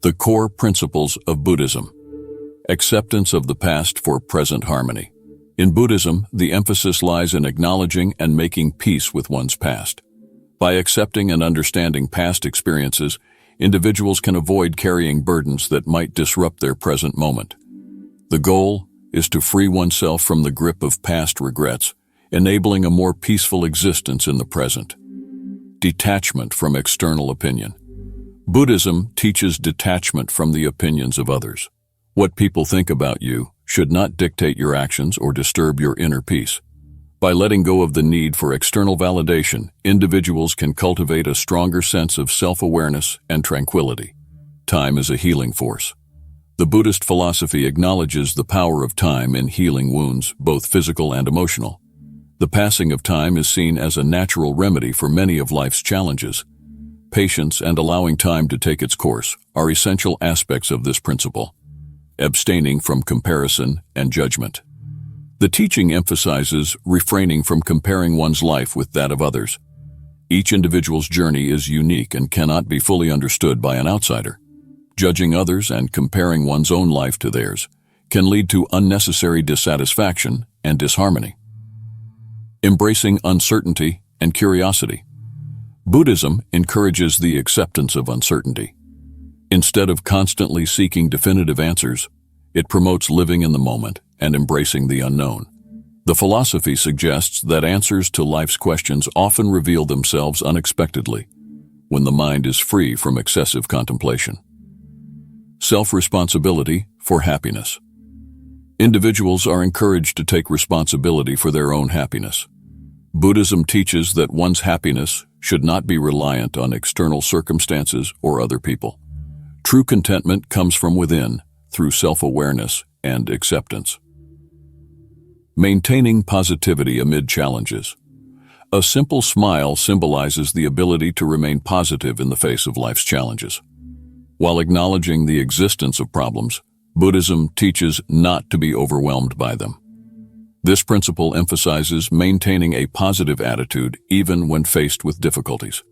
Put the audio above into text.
The Core Principles of Buddhism. Acceptance of the past for present harmony. In Buddhism, the emphasis lies in acknowledging and making peace with one's past. By accepting and understanding past experiences, individuals can avoid carrying burdens that might disrupt their present moment. The goal is to free oneself from the grip of past regrets, enabling a more peaceful existence in the present. Detachment from external opinion. Buddhism teaches detachment from the opinions of others. What people think about you should not dictate your actions or disturb your inner peace. By letting go of the need for external validation, individuals can cultivate a stronger sense of self-awareness and tranquility. Time is a healing force. The Buddhist philosophy acknowledges the power of time in healing wounds, both physical and emotional. The passing of time is seen as a natural remedy for many of life's challenges. Patience and allowing time to take its course are essential aspects of this principle. Abstaining from comparison and judgment. The teaching emphasizes refraining from comparing one's life with that of others. Each individual's journey is unique and cannot be fully understood by an outsider. Judging others and comparing one's own life to theirs can lead to unnecessary dissatisfaction and disharmony. Embracing uncertainty and curiosity. Buddhism encourages the acceptance of uncertainty. Instead of constantly seeking definitive answers, it promotes living in the moment and embracing the unknown. The philosophy suggests that answers to life's questions often reveal themselves unexpectedly when the mind is free from excessive contemplation. Self-responsibility for happiness. Individuals are encouraged to take responsibility for their own happiness. Buddhism teaches that one's happiness should not be reliant on external circumstances or other people. True contentment comes from within, through self-awareness and acceptance. Maintaining positivity amid challenges. A simple smile symbolizes the ability to remain positive in the face of life's challenges. While acknowledging the existence of problems, Buddhism teaches not to be overwhelmed by them. This principle emphasizes maintaining a positive attitude even when faced with difficulties.